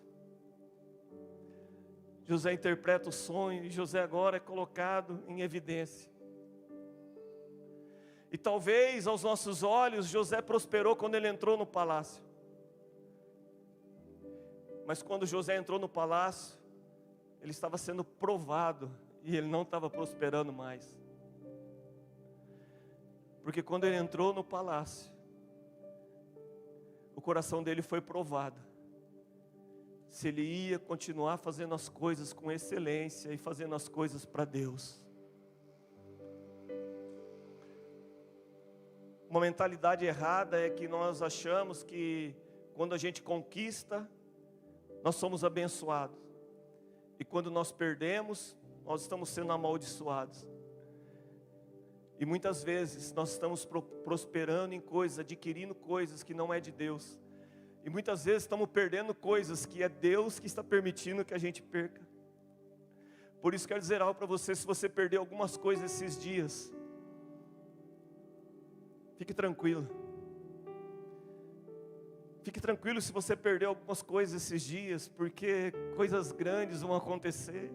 José interpreta o sonho, e José agora é colocado em evidência. E talvez aos nossos olhos, José prosperou quando ele entrou no palácio. Mas quando José entrou no palácio, ele estava sendo provado, e ele não estava prosperando mais. Porque quando ele entrou no palácio, o coração dele foi provado, se ele ia continuar fazendo as coisas com excelência e fazendo as coisas para Deus. Uma mentalidade errada é que nós achamos que quando a gente conquista, nós somos abençoados, e quando nós perdemos, nós estamos sendo amaldiçoados. E muitas vezes nós estamos prosperando em coisas, adquirindo coisas que não é de Deus. E muitas vezes estamos perdendo coisas que é Deus que está permitindo que a gente perca. Por isso quero dizer algo para você, se você perdeu algumas coisas esses dias, fique tranquilo. Fique tranquilo se você perdeu algumas coisas esses dias, porque coisas grandes vão acontecer.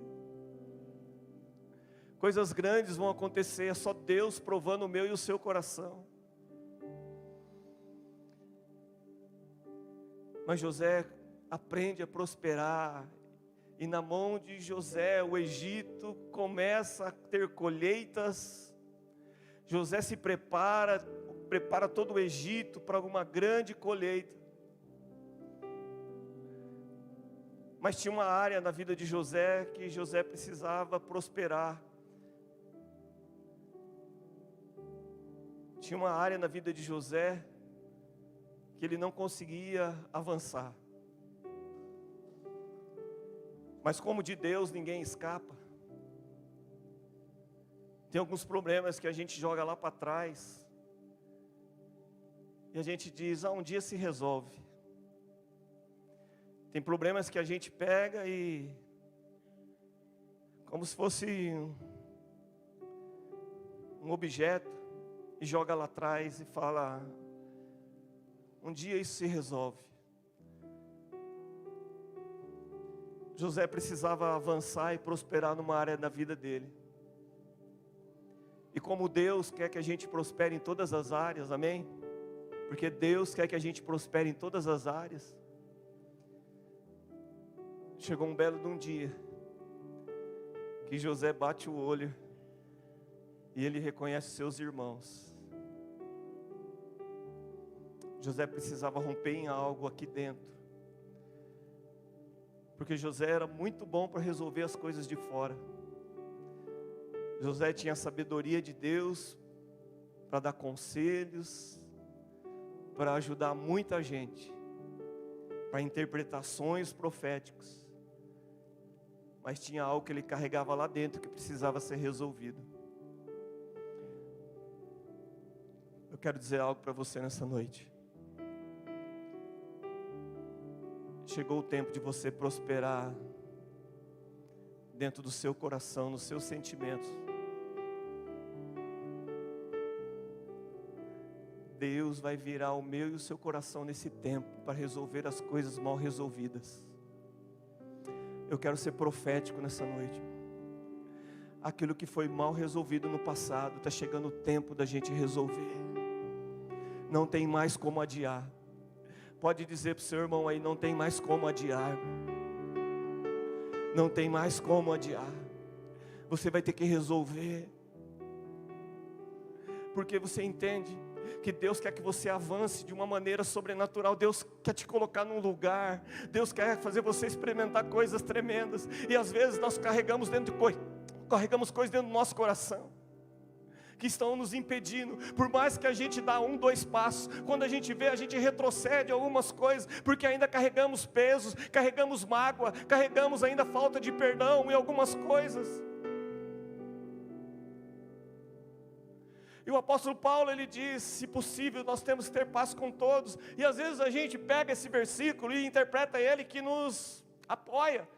Coisas grandes vão acontecer, é só Deus provando o meu e o seu coração. Mas José aprende a prosperar, e na mão de José o Egito começa a ter colheitas. José se prepara todo o Egito para uma grande colheita. Mas tinha uma área na vida de José que José precisava prosperar. Tinha uma área na vida de José que ele não conseguia avançar. Mas como de Deus ninguém escapa, tem alguns problemas que a gente joga lá para trás, e a gente diz, um dia se resolve. Tem problemas que a gente pega e, como se fosse um objeto, e joga lá atrás e fala, um dia isso se resolve. José precisava avançar e prosperar numa área da vida dele. E como Deus quer que a gente prospere em todas as áreas, amém? Porque Deus quer que a gente prospere em todas as áreas. Chegou um belo de um dia que José bate o olho e ele reconhece seus irmãos. José precisava romper em algo aqui dentro, porque José era muito bom para resolver as coisas de fora. José tinha a sabedoria de Deus para dar conselhos, para ajudar muita gente, para interpretações proféticas. Mas tinha algo que ele carregava lá dentro que precisava ser resolvido. Eu quero dizer algo para você nessa noite. Chegou o tempo de você prosperar dentro do seu coração, nos seus sentimentos. Deus vai virar o meu e o seu coração nesse tempo para resolver as coisas mal resolvidas. Eu quero ser profético nessa noite. Aquilo que foi mal resolvido no passado, está chegando o tempo da gente resolver. Não tem mais como adiar. Pode dizer para o seu irmão aí, não tem mais como adiar. Não tem mais como adiar. Você vai ter que resolver. Porque você entende que Deus quer que você avance de uma maneira sobrenatural. Deus quer te colocar num lugar. Deus quer fazer você experimentar coisas tremendas. E às vezes nós carregamos coisas dentro do nosso coração que estão nos impedindo. Por mais que a gente dá 1, 2 passos, quando a gente vê, a gente retrocede algumas coisas, porque ainda carregamos pesos, carregamos mágoa, carregamos ainda falta de perdão em algumas coisas. E o apóstolo Paulo, ele diz, se possível, nós temos que ter paz com todos. E às vezes a gente pega esse versículo e interpreta ele que nos apoia.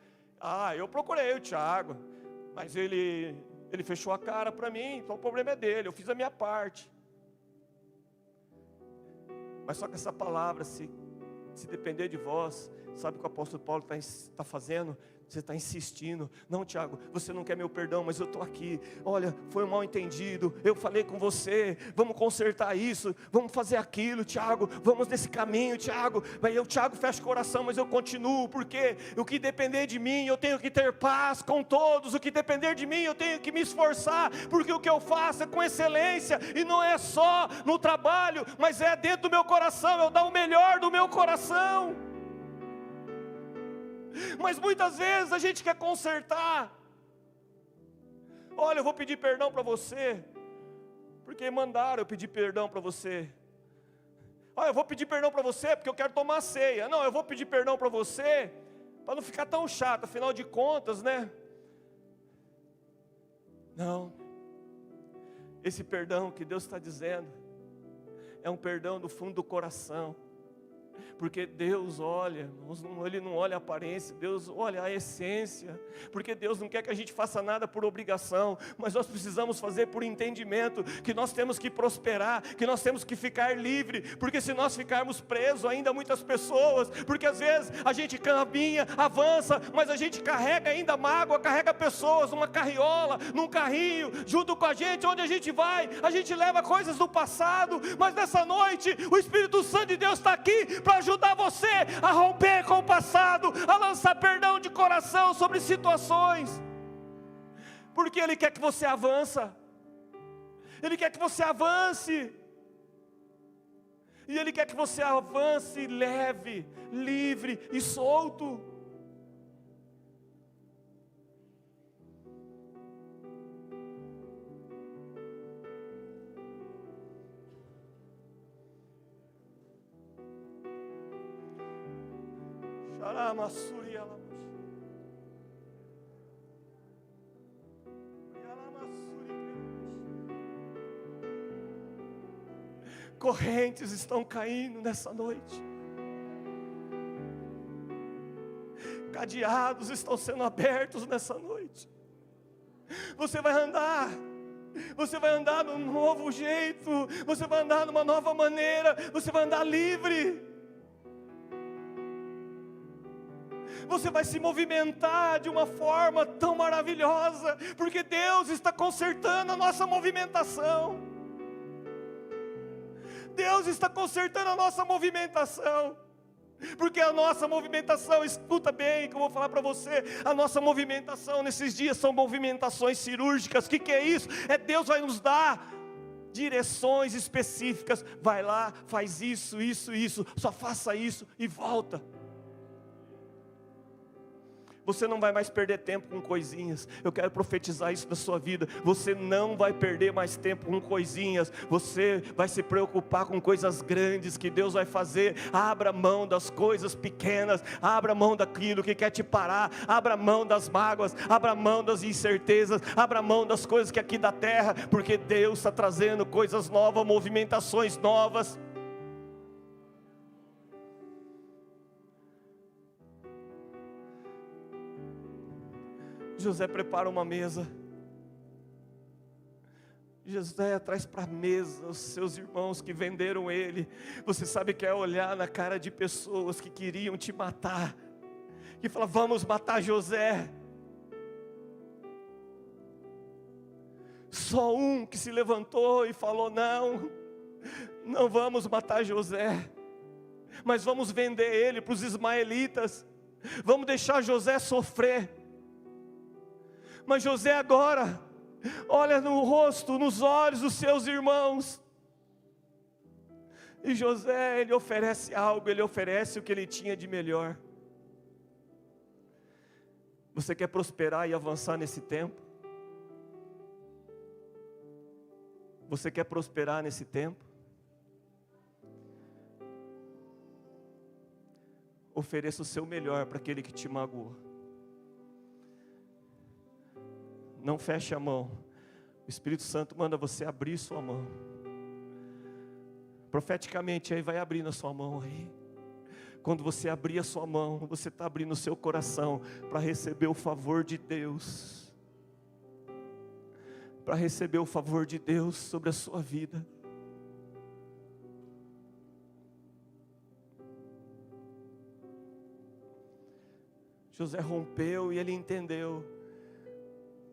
Eu procurei o Tiago, mas ele fechou a cara para mim, então o problema é dele, eu fiz a minha parte. Mas só que essa palavra, se depender de vós, sabe o que o apóstolo Paulo está fazendo? Você está insistindo. Não, Tiago, você não quer meu perdão, mas eu estou aqui. Olha, foi um mal entendido, eu falei com você, vamos consertar isso, vamos fazer aquilo, Tiago, vamos nesse caminho, Tiago. Aí o Tiago fecha o coração, mas eu continuo, porque o que depender de mim, eu tenho que ter paz com todos. O que depender de mim, eu tenho que me esforçar, porque o que eu faço é com excelência, e não é só no trabalho, mas é dentro do meu coração, eu dar o melhor do meu coração. Mas muitas vezes a gente quer consertar. Olha, eu vou pedir perdão para você, porque mandaram eu pedir perdão para você. Olha, eu vou pedir perdão para você, porque eu quero tomar ceia. Não, eu vou pedir perdão para você, para não ficar tão chato, afinal de contas, né? Não. Esse perdão que Deus está dizendo, é um perdão do fundo do coração. Porque Deus olha, Ele não olha a aparência, Deus olha a essência. Porque Deus não quer que a gente faça nada por obrigação, mas nós precisamos fazer por entendimento, que nós temos que prosperar, que nós temos que ficar livre. Porque se nós ficarmos presos, ainda muitas pessoas, porque às vezes a gente caminha, avança, mas a gente carrega ainda mágoa, carrega pessoas numa carriola, num carrinho, junto com a gente, onde a gente vai, a gente leva coisas do passado. Mas nessa noite, o Espírito Santo de Deus está aqui para ajudar você a romper com o passado, a lançar perdão de coração sobre situações, porque Ele quer que você avance, Ele quer que você avance, e Ele quer que você avance leve, livre e solto. Correntes estão caindo nessa noite, cadeados estão sendo abertos nessa noite. Você vai andar de um novo jeito, você vai andar de uma nova maneira, você vai andar livre. Você vai se movimentar de uma forma tão maravilhosa, porque Deus está consertando a nossa movimentação. Deus está consertando a nossa movimentação, porque a nossa movimentação, escuta bem que eu vou falar para você, a nossa movimentação nesses dias são movimentações cirúrgicas. O que é isso? Deus vai nos dar direções específicas, vai lá, faz isso, só faça isso e volta. Você não vai mais perder tempo com coisinhas. Eu quero profetizar isso na sua vida. Você não vai perder mais tempo com coisinhas. Você vai se preocupar com coisas grandes que Deus vai fazer. Abra mão das coisas pequenas. Abra mão daquilo que quer te parar. Abra mão das mágoas. Abra mão das incertezas. Abra mão das coisas que aqui da terra. Porque Deus está trazendo coisas novas, movimentações novas. José prepara uma mesa. José traz para a mesa os seus irmãos que venderam ele. Você sabe que é olhar na cara de pessoas que queriam te matar, que falam, vamos matar José. Só um que se levantou e falou, não vamos matar José, mas vamos vender ele para os ismaelitas, vamos deixar José sofrer. Mas José agora olha no rosto, nos olhos dos seus irmãos, e José, ele oferece algo, ele oferece o que ele tinha de melhor. Você quer prosperar e avançar nesse tempo? Você quer prosperar nesse tempo? Ofereça o seu melhor para aquele que te magoou. Não feche a mão. O Espírito Santo manda você abrir sua mão. Profeticamente aí vai abrindo a sua mão aí. Quando você abrir a sua mão, você está abrindo o seu coração para receber o favor de Deus. Para receber o favor de Deus sobre a sua vida. José rompeu e ele entendeu.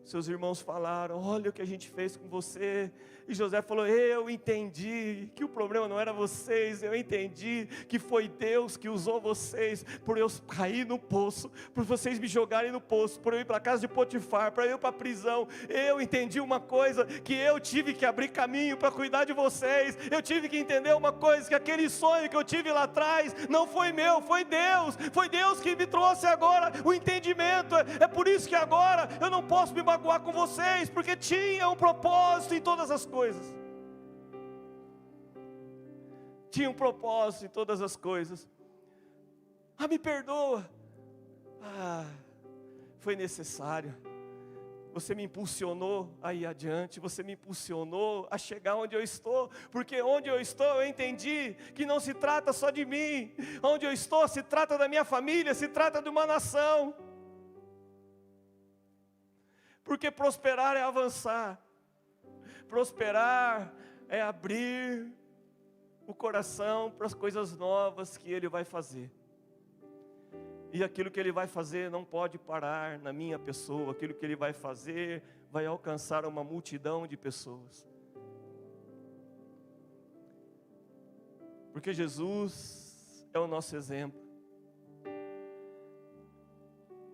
Seus irmãos falaram, olha o que a gente fez com você. E José falou, eu entendi que o problema não era vocês. Eu entendi que foi Deus que usou vocês. Por eu cair no poço, por vocês me jogarem no poço, por eu ir para a casa de Potifar, para eu ir para a prisão. Eu entendi uma coisa, que eu tive que abrir caminho para cuidar de vocês. Eu tive que entender uma coisa, que aquele sonho que eu tive lá atrás, não foi meu, foi Deus. Foi Deus que me trouxe agora o entendimento. É por isso que agora eu não posso me magoar com vocês, porque tinha um propósito em todas as coisas. Tinha um propósito em todas as coisas. Me perdoa. Foi necessário. Você me impulsionou a ir adiante, você me impulsionou a chegar onde eu estou, porque onde eu estou eu entendi que não se trata só de mim. Onde eu estou se trata da minha família, se trata de uma nação. Porque prosperar é avançar. Prosperar é abrir o coração para as coisas novas que Ele vai fazer. E aquilo que Ele vai fazer não pode parar na minha pessoa. Aquilo que Ele vai fazer vai alcançar uma multidão de pessoas. Porque Jesus é o nosso exemplo.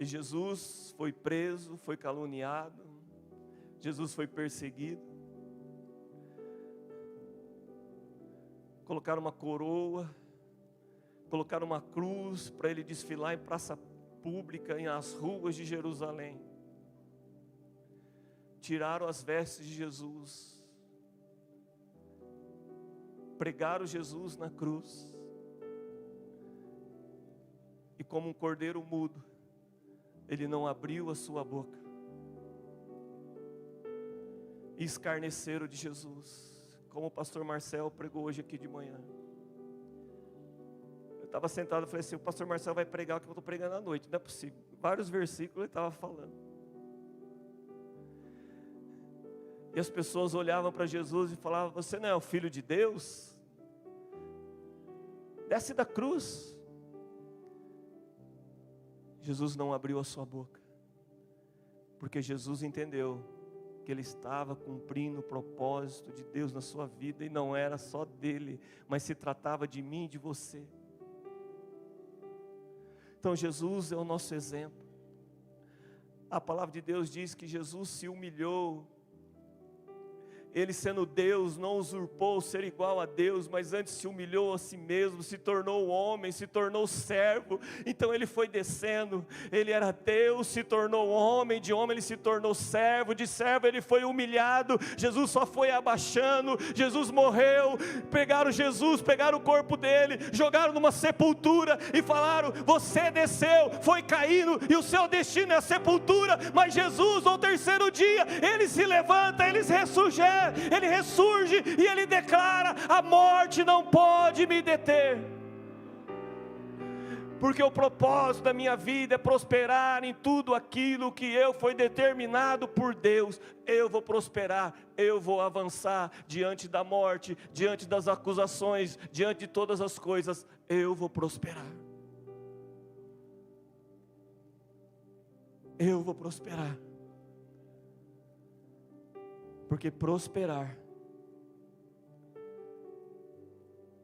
E Jesus foi preso, foi caluniado, Jesus foi perseguido, colocaram uma coroa, colocaram uma cruz para ele desfilar em praça pública, nas ruas de Jerusalém. Tiraram as vestes de Jesus, pregaram Jesus na cruz, e como um cordeiro mudo, Ele não abriu a sua boca. E escarneceram de Jesus, como o pastor Marcel pregou hoje aqui de manhã. Eu estava sentado e falei assim, o pastor Marcel vai pregar o que eu estou pregando à noite, não é possível. Vários versículos ele estava falando. E as pessoas olhavam para Jesus e falavam, você não é o Filho de Deus? Desce da cruz. Jesus não abriu a sua boca, porque Jesus entendeu que Ele estava cumprindo o propósito de Deus na sua vida, e não era só dele, mas se tratava de mim e de você. Então Jesus é o nosso exemplo. A palavra de Deus diz que Jesus se humilhou. Ele, sendo Deus, não usurpou ser igual a Deus, mas antes se humilhou a si mesmo, se tornou homem, se tornou servo. Então Ele foi descendo. Ele era Deus, se tornou homem, de homem Ele se tornou servo, de servo Ele foi humilhado. Jesus só foi abaixando. Jesus morreu, pegaram Jesus, pegaram o corpo dele, jogaram numa sepultura e falaram, você desceu, foi caindo, e o seu destino é a sepultura. Mas Jesus, ao terceiro dia, Ele se levanta, Ele ressurge, e Ele declara, a morte não pode me deter. porque o propósito da minha vida é prosperar em tudo aquilo que foi determinado por Deus. Eu vou prosperar, eu vou avançar diante da morte, diante das acusações, diante de todas as coisas, eu vou prosperar. Eu vou prosperar. Porque prosperar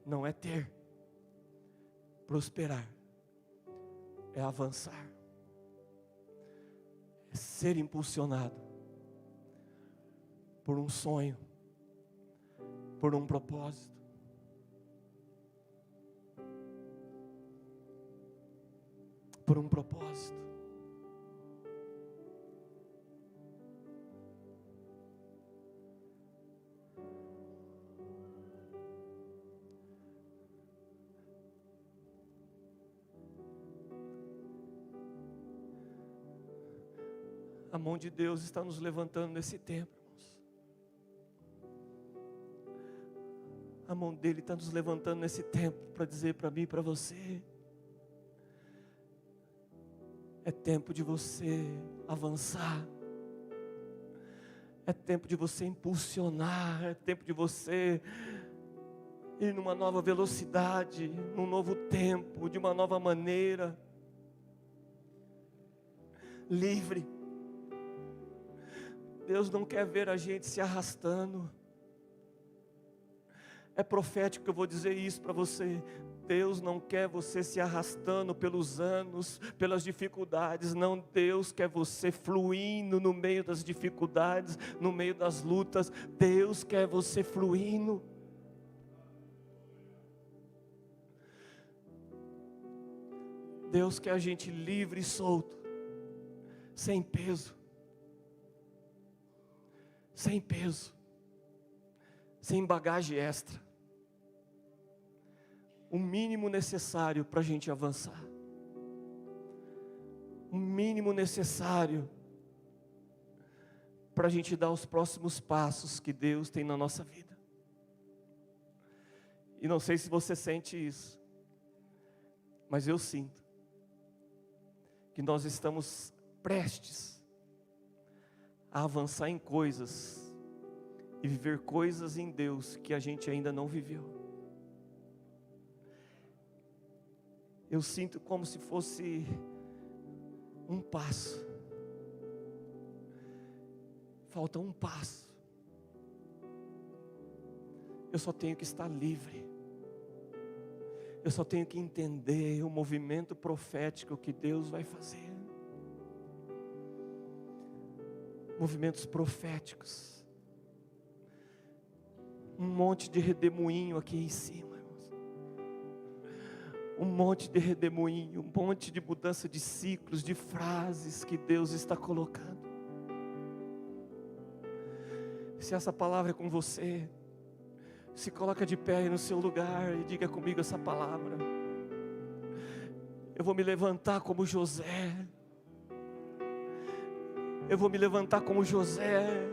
não é ter. Prosperar é avançar. É ser impulsionado por um sonho, por um propósito. Por um propósito. A mão de Deus está nos levantando nesse tempo, irmãos. A mão dele está nos levantando nesse tempo para dizer para mim e para você: é tempo de você avançar. É tempo de você impulsionar. É tempo de você ir numa nova velocidade, num novo tempo, de uma nova maneira. Livre. Deus não quer ver a gente se arrastando. É profético que eu vou dizer isso para você. Deus não quer você se arrastando pelos anos, pelas dificuldades. Não, Deus quer você fluindo no meio das dificuldades, no meio das lutas. Deus quer você fluindo. Deus quer a gente livre e solto, sem peso. Sem peso, sem bagagem extra, o mínimo necessário para a gente avançar, o mínimo necessário para a gente dar os próximos passos que Deus tem na nossa vida. E não sei se você sente isso, mas eu sinto que nós estamos prestes a avançar em coisas e viver coisas em Deus que a gente ainda não viveu. Eu sinto como se fosse um passo. Falta um passo. Eu só tenho que estar livre. Eu só tenho que entender o movimento profético que Deus vai fazer. Movimentos proféticos. Um monte de redemoinho aqui em cima, irmãos. Um monte de redemoinho, um monte de mudança de ciclos, de frases que Deus está colocando. Se essa palavra é com você, se coloca de pé aí no seu lugar e diga comigo essa palavra. Eu vou me levantar como José. Eu vou me levantar como José.